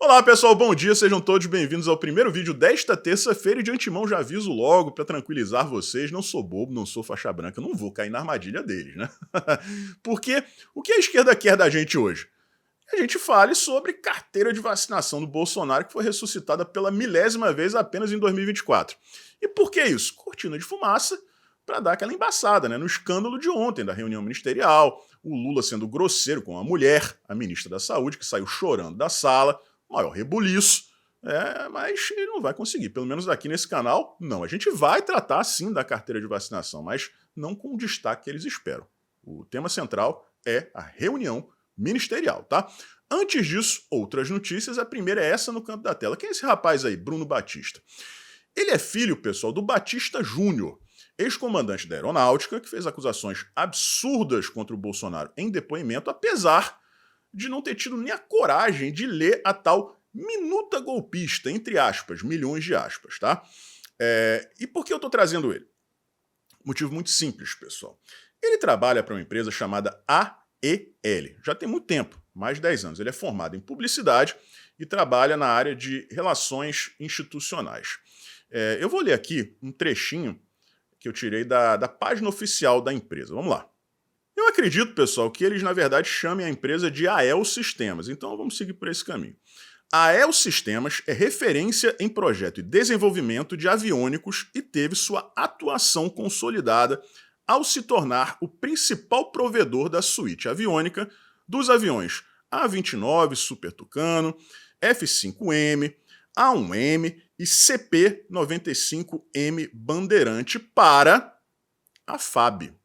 Olá pessoal, bom dia, sejam todos bem-vindos ao primeiro vídeo desta terça-feira e de antemão já aviso logo para tranquilizar vocês, não sou bobo, não sou faixa branca, não vou cair na armadilha deles, né? Porque o que a esquerda quer da gente hoje? Que a gente fale sobre carteira de vacinação do Bolsonaro que foi ressuscitada pela milésima vez apenas em 2024. E por que isso? Cortina de fumaça para dar aquela embaçada, né? No escândalo de ontem da reunião ministerial, o Lula sendo grosseiro com a mulher, a ministra da Saúde, que saiu chorando da sala, maior rebuliço, mas ele não vai conseguir, pelo menos aqui nesse canal, não. A gente vai tratar sim da carteira de vacinação, mas não com o destaque que eles esperam. O tema central é a reunião ministerial, tá? Antes disso, outras notícias, a primeira é essa no canto da tela. Quem é esse rapaz aí, Bruno Batista? Ele é filho, pessoal, do Batista Júnior, ex-comandante da Aeronáutica, que fez acusações absurdas contra o Bolsonaro em depoimento, apesar de não ter tido nem a coragem de ler a tal minuta golpista, entre aspas, milhões de aspas, tá? E por que eu tô trazendo ele? Motivo muito simples, pessoal. Ele trabalha para uma empresa chamada AEL. Já tem muito tempo, mais de 10 anos. Ele é formado em publicidade e trabalha na área de relações institucionais. Eu vou ler aqui um trechinho que eu tirei da página oficial da empresa. Vamos lá. Eu acredito, pessoal, que eles, na verdade, chamem a empresa de AEL Sistemas. Então, vamos seguir por esse caminho. A AEL Sistemas é referência em projeto e desenvolvimento de aviônicos e teve sua atuação consolidada ao se tornar o principal provedor da suíte aviônica dos aviões A-29 Super Tucano, F-5M, A-1M e CP-95M Bandeirante para a FAB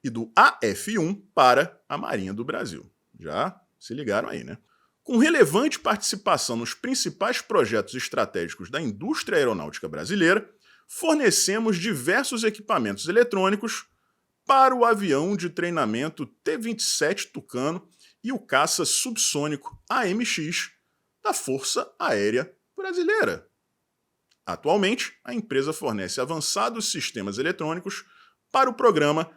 e do AF-1 para a Marinha do Brasil. Já se ligaram aí, né? Com relevante participação nos principais projetos estratégicos da indústria aeronáutica brasileira, fornecemos diversos equipamentos eletrônicos para o avião de treinamento T-27 Tucano e o caça subsônico AMX da Força Aérea Brasileira. Atualmente, a empresa fornece avançados sistemas eletrônicos para o programa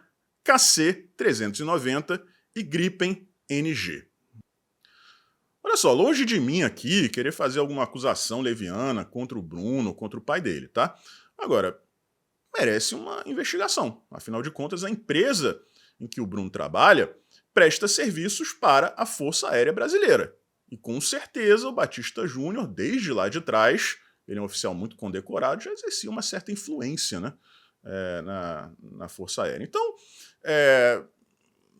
KC-390 e Gripen NG. Olha só, longe de mim aqui querer fazer alguma acusação leviana contra o Bruno, contra o pai dele, tá? Agora, merece uma investigação. Afinal de contas, a empresa em que o Bruno trabalha presta serviços para a Força Aérea Brasileira. E com certeza o Batista Júnior, desde lá de trás, ele é um oficial muito condecorado, já exercia uma certa influência, né? Na Força Aérea. Então,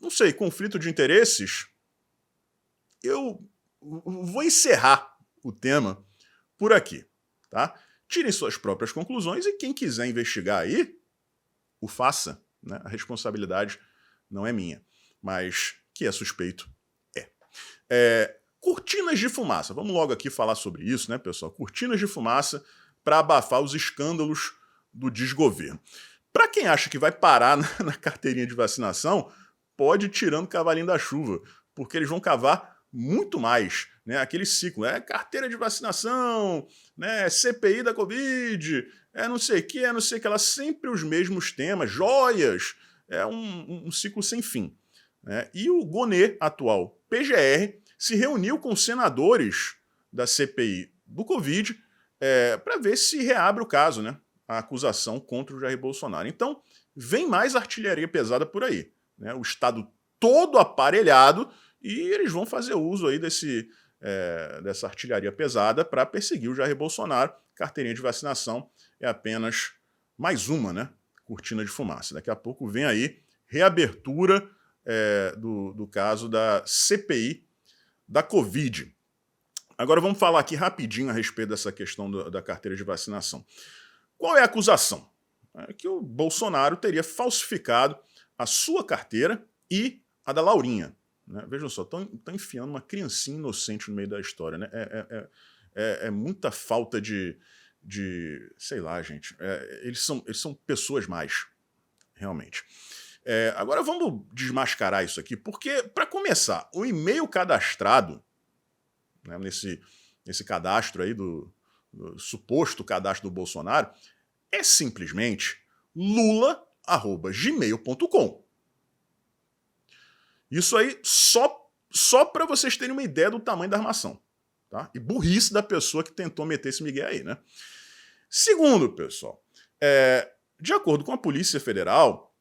não sei, conflito de interesses, eu vou encerrar o tema por aqui, tá? Tirem suas próprias conclusões e quem quiser investigar aí, o faça, né? A responsabilidade não é minha, mas que é suspeito é. Cortinas de fumaça, vamos logo aqui falar sobre isso, né, pessoal? Cortinas de fumaça para abafar os escândalos do desgoverno. Para quem acha que vai parar na carteirinha de vacinação, pode ir tirando o cavalinho da chuva, porque eles vão cavar muito mais, né? Aquele ciclo, carteira de vacinação, né? CPI da Covid, não sei o que, não sei o que lá, sempre os mesmos temas, joias, um ciclo sem fim, né? E o Gonê, atual PGR, se reuniu com senadores da CPI do Covid para ver se reabre o caso, né? A acusação contra o Jair Bolsonaro. Então, vem mais artilharia pesada por aí, né? O Estado todo aparelhado e eles vão fazer uso aí dessa artilharia pesada para perseguir o Jair Bolsonaro. Carteirinha de vacinação é apenas mais uma, né? Cortina de fumaça. Daqui a pouco vem aí reabertura do caso da CPI da Covid. Agora vamos falar aqui rapidinho a respeito dessa questão da carteira de vacinação. Qual é a acusação? É que o Bolsonaro teria falsificado a sua carteira e a da Laurinha. Né? Vejam só, estão enfiando uma criancinha inocente no meio da história. Né? É muita falta de sei lá, gente. Eles são pessoas mais, realmente. Agora vamos desmascarar isso aqui, porque, para começar, o e-mail cadastrado, né, nesse cadastro aí do suposto cadastro do Bolsonaro, é simplesmente lula@gmail.com. Isso aí só para vocês terem uma ideia do tamanho da armação. Tá? E burrice da pessoa que tentou meter esse migué aí, né? Segundo, pessoal, de acordo com a Polícia Federal,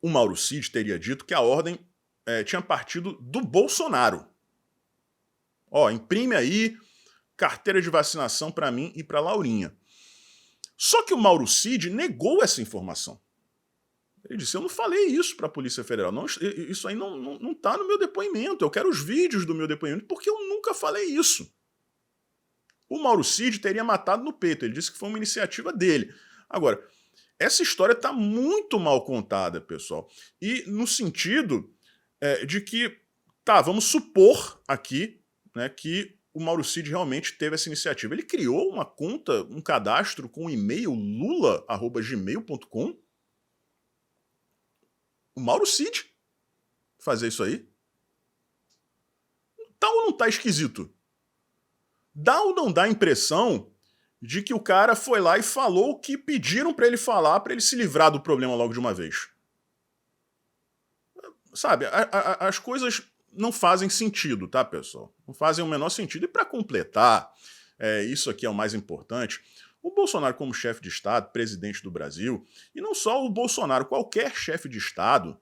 o Mauro Cid teria dito que a ordem tinha partido do Bolsonaro. Ó, imprime aí carteira de vacinação para mim e para Laurinha. Só que o Mauro Cid negou essa informação. Ele disse, eu não falei isso para a Polícia Federal, não, isso aí não tá no meu depoimento, eu quero os vídeos do meu depoimento, porque eu nunca falei isso. O Mauro Cid teria matado no peito, ele disse que foi uma iniciativa dele. Agora, essa história está muito mal contada, pessoal, e no sentido de que, tá, vamos supor aqui, né, que o Mauro Cid realmente teve essa iniciativa. Ele criou uma conta, um cadastro com o e-mail lula@gmail.com. O Mauro Cid fazer isso aí? Tá ou não tá esquisito? Dá ou não dá a impressão de que o cara foi lá e falou o que pediram pra ele falar pra ele se livrar do problema logo de uma vez? Sabe, as coisas não fazem sentido, tá, pessoal? Não fazem o menor sentido. E pra completar, isso aqui é o mais importante, o Bolsonaro como chefe de Estado, presidente do Brasil, e não só o Bolsonaro, qualquer chefe de Estado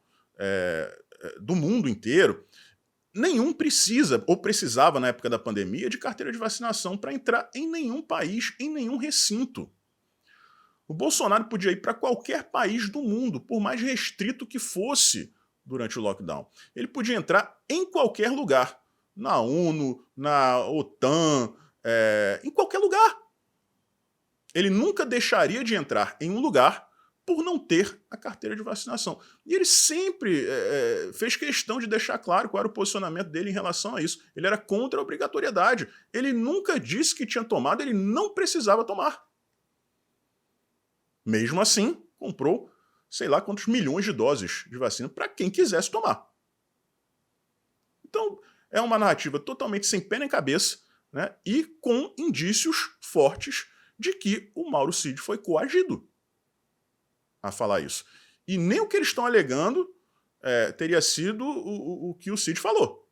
do mundo inteiro, nenhum precisa, ou precisava na época da pandemia, de carteira de vacinação para entrar em nenhum país, em nenhum recinto. O Bolsonaro podia ir para qualquer país do mundo, por mais restrito que fosse durante o lockdown. Ele podia entrar em qualquer lugar, na ONU, na OTAN, em qualquer lugar. Ele nunca deixaria de entrar em um lugar por não ter a carteira de vacinação. E ele sempre fez questão de deixar claro qual era o posicionamento dele em relação a isso. Ele era contra a obrigatoriedade. Ele nunca disse que tinha tomado, ele não precisava tomar. Mesmo assim, comprou sei lá quantos milhões de doses de vacina para quem quisesse tomar. Então, é uma narrativa totalmente sem pé nem cabeça, né, e com indícios fortes de que o Mauro Cid foi coagido a falar isso. E nem o que eles estão alegando teria sido o que o Cid falou.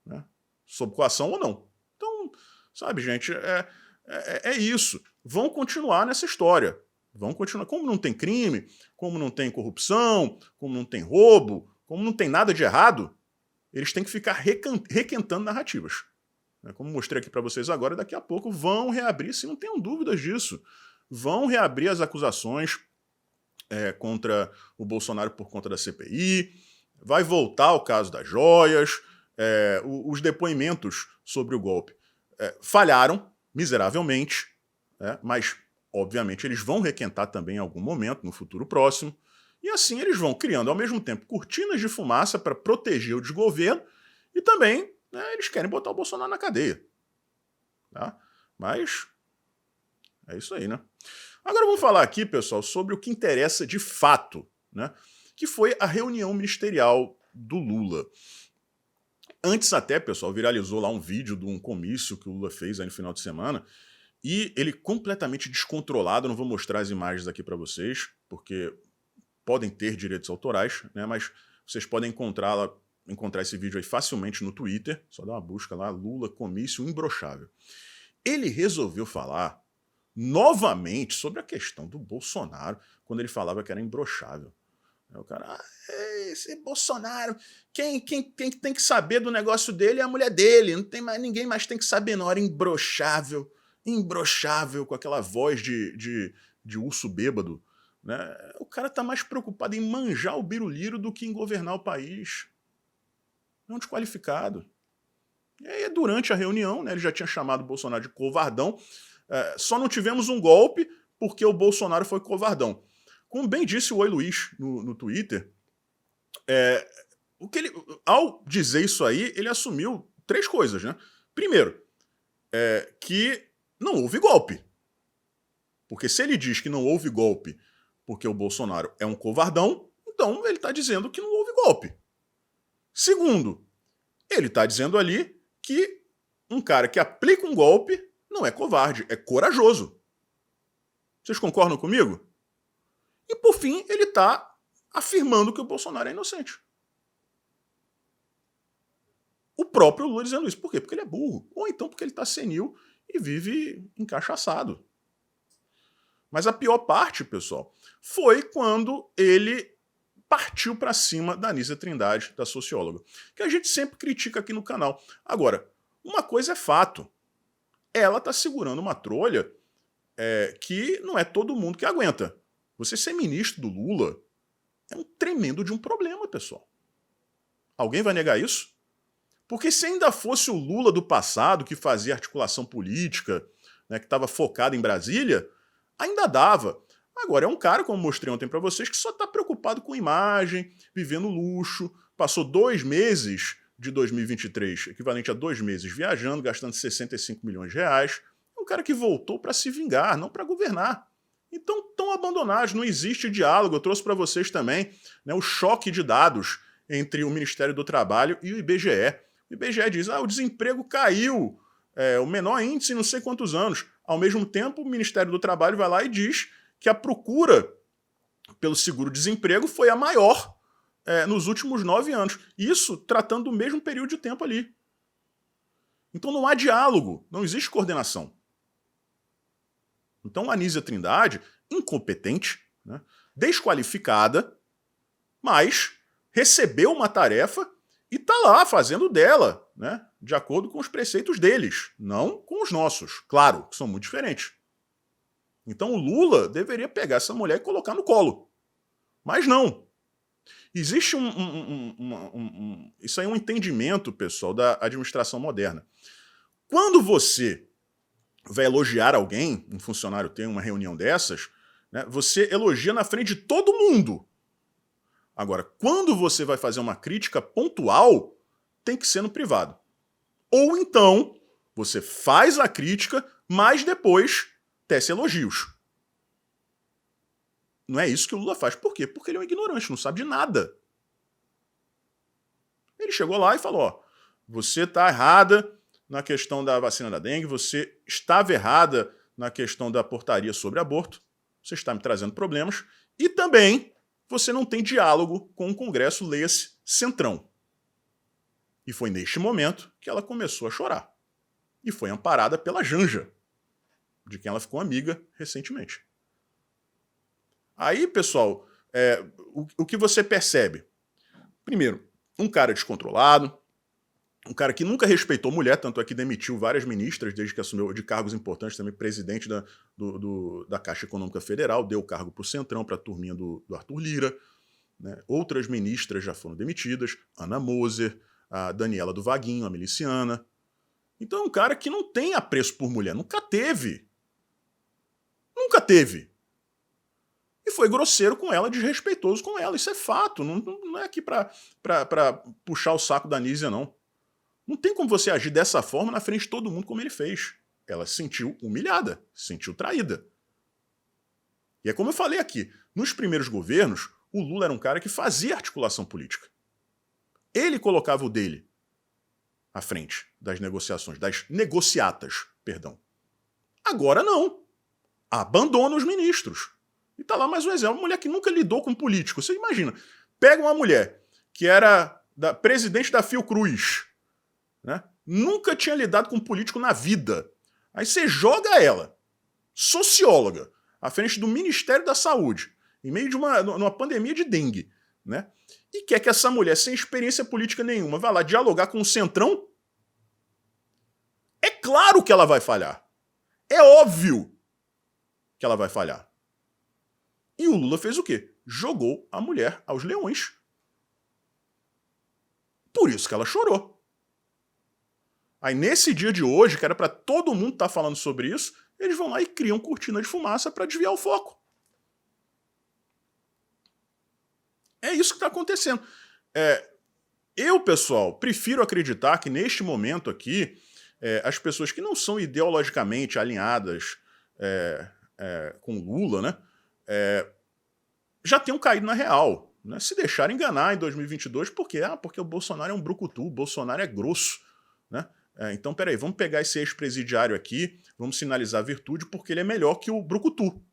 Né? Sob coação ou não. Então, sabe, gente, é isso. Vão continuar nessa história. Vão continuar. Como não tem crime, como não tem corrupção, como não tem roubo, como não tem nada de errado, eles têm que ficar requentando narrativas. Como mostrei aqui para vocês agora, daqui a pouco vão reabrir, se não tenham dúvidas disso, vão reabrir as acusações contra o Bolsonaro por conta da CPI, vai voltar o caso das joias, os depoimentos sobre o golpe falharam miseravelmente, mas obviamente eles vão requentar também em algum momento, no futuro próximo, e assim eles vão criando ao mesmo tempo cortinas de fumaça para proteger o desgoverno e também eles querem botar o Bolsonaro na cadeia. Tá? Mas é isso aí, né? Agora vamos falar aqui, pessoal, sobre o que interessa de fato, né? Que foi a reunião ministerial do Lula. Antes até, pessoal, viralizou lá um vídeo de um comício que o Lula fez aí no final de semana, e ele completamente descontrolado, não vou mostrar as imagens aqui para vocês, porque podem ter direitos autorais, né? Mas vocês podem encontrar esse vídeo aí facilmente no Twitter, só dá uma busca lá, Lula comício imbrochável. Ele resolveu falar novamente sobre a questão do Bolsonaro, quando ele falava que era imbrochável. Aí o cara, esse Bolsonaro, quem tem que saber do negócio dele é a mulher dele, não tem mais, ninguém mais tem que saber, não, era imbrochável, com aquela voz de urso bêbado. Né? O cara tá mais preocupado em manjar o biruliro do que em governar o país. É um desqualificado. E aí, durante a reunião, né, ele já tinha chamado o Bolsonaro de covardão. Só não tivemos um golpe porque o Bolsonaro foi covardão. Como bem disse o Oi Luiz no Twitter, ao dizer isso aí, ele assumiu 3 coisas. Né? Primeiro, que não houve golpe. Porque se ele diz que não houve golpe porque o Bolsonaro é um covardão, então ele está dizendo que não houve golpe. Segundo, ele está dizendo ali que um cara que aplica um golpe não é covarde, é corajoso. Vocês concordam comigo? E por fim, ele está afirmando que o Bolsonaro é inocente. O próprio Lula dizendo isso. Por quê? Porque ele é burro. Ou então porque ele está senil e vive encaixaçado. Mas a pior parte, pessoal, foi quando ele partiu para cima da Anísia Trindade, da socióloga, que a gente sempre critica aqui no canal. Agora, uma coisa é fato. Ela está segurando uma trolha que não é todo mundo que aguenta. Você ser ministro do Lula é um tremendo de um problema, pessoal. Alguém vai negar isso? Porque se ainda fosse o Lula do passado que fazia articulação política, né, que estava focado em Brasília, ainda dava. Agora é um cara, como mostrei ontem para vocês, que só está preocupado com imagem, vivendo luxo, passou 2 meses de 2023, equivalente a 2 meses viajando, gastando 65 milhões de reais. É um cara que voltou para se vingar, não para governar. Então, tão abandonados, não existe diálogo. Eu trouxe para vocês também, né, o choque de dados entre o Ministério do Trabalho e o IBGE. O IBGE diz, o desemprego caiu, o menor índice em não sei quantos anos. Ao mesmo tempo, o Ministério do Trabalho vai lá e diz que a procura pelo seguro-desemprego foi a maior nos últimos 9 anos. Isso tratando do mesmo período de tempo ali. Então não há diálogo, não existe coordenação. Então a Anísia Trindade, incompetente, né, desqualificada, mas recebeu uma tarefa e está lá fazendo dela, né, de acordo com os preceitos deles, não com os nossos, claro, que são muito diferentes. Então o Lula deveria pegar essa mulher e colocar no colo. Mas não. Existe isso aí é um entendimento, pessoal, da administração moderna. Quando você vai elogiar alguém, um funcionário tem uma reunião dessas, né, você elogia na frente de todo mundo. Agora, quando você vai fazer uma crítica pontual, tem que ser no privado. Ou então, você faz a crítica, mas depois tece elogios. Não é isso que o Lula faz. Por quê? Porque ele é um ignorante, não sabe de nada. Ele chegou lá e falou, você está errada na questão da vacina da dengue, você estava errada na questão da portaria sobre aborto, você está me trazendo problemas, e também você não tem diálogo com o Congresso, leia-se Centrão. E foi neste momento que ela começou a chorar. E foi amparada pela Janja, de quem ela ficou amiga recentemente. Aí, pessoal, o que você percebe? Primeiro, um cara descontrolado, um cara que nunca respeitou mulher, tanto é que demitiu várias ministras desde que assumiu de cargos importantes, também presidente da Caixa Econômica Federal, deu o cargo para o Centrão, para a turminha do Arthur Lira. Né? Outras ministras já foram demitidas, Ana Moser, a Daniela do Vaguinho, a miliciana. Então é um cara que não tem apreço por mulher, nunca teve. Nunca teve. E foi grosseiro com ela, desrespeitoso com ela. Isso é fato, não é aqui para puxar o saco da Anísia, não. Não tem como você agir dessa forma na frente de todo mundo como ele fez. Ela se sentiu humilhada, se sentiu traída. E é como eu falei aqui, nos primeiros governos, o Lula era um cara que fazia articulação política. Ele colocava o dele à frente das negociações, das negociatas, perdão. Agora não. Abandona os ministros. E tá lá mais um exemplo, uma mulher que nunca lidou com político. Você imagina, pega uma mulher que era presidente da Fiocruz, né? Nunca tinha lidado com político na vida. Aí você joga ela, socióloga, à frente do Ministério da Saúde, em meio de uma pandemia de dengue, né? E quer que essa mulher, sem experiência política nenhuma, vá lá dialogar com o Centrão? É claro que ela vai falhar. É óbvio que ela vai falhar. E o Lula fez o quê? Jogou a mulher aos leões. Por isso que ela chorou. Aí nesse dia de hoje, que era para todo mundo estar falando sobre isso, eles vão lá e criam cortina de fumaça para desviar o foco. É isso que está acontecendo. Eu, pessoal, prefiro acreditar que neste momento aqui, as pessoas que não são ideologicamente alinhadas com Lula, né, já tenham caído na real. Né, se deixaram enganar em 2022, por quê? Porque o Bolsonaro é um brucutu, o Bolsonaro é grosso. Né? Então, peraí, vamos pegar esse ex-presidiário aqui, vamos sinalizar virtude, porque ele é melhor que o brucutu.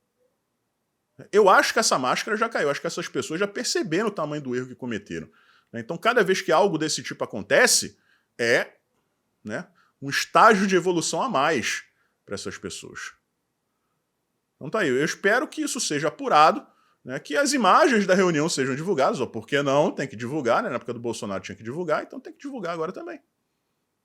Eu acho que essa máscara já caiu, acho que essas pessoas já perceberam o tamanho do erro que cometeram. Então, cada vez que algo desse tipo acontece, é, né, um estágio de evolução a mais para essas pessoas. Então tá aí, eu espero que isso seja apurado, né, que as imagens da reunião sejam divulgadas, ou por que não, tem que divulgar, né, na época do Bolsonaro tinha que divulgar, então tem que divulgar agora também.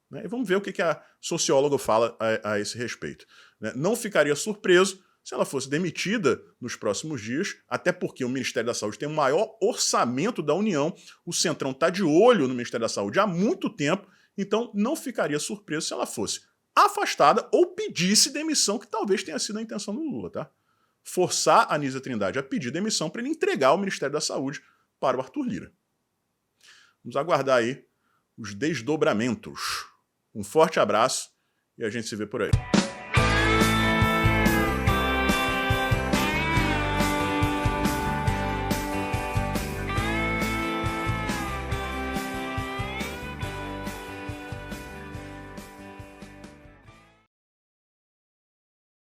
Né, e vamos ver o que a socióloga fala a esse respeito. Né, não ficaria surpreso se ela fosse demitida nos próximos dias, até porque o Ministério da Saúde tem o maior orçamento da União, o Centrão está de olho no Ministério da Saúde há muito tempo, então não ficaria surpreso se ela fosse afastada ou pedisse demissão, que talvez tenha sido a intenção do Lula, tá? Forçar a Anísia Trindade a pedir demissão para ele entregar o Ministério da Saúde para o Arthur Lira. Vamos aguardar aí os desdobramentos. Um forte abraço e a gente se vê por aí.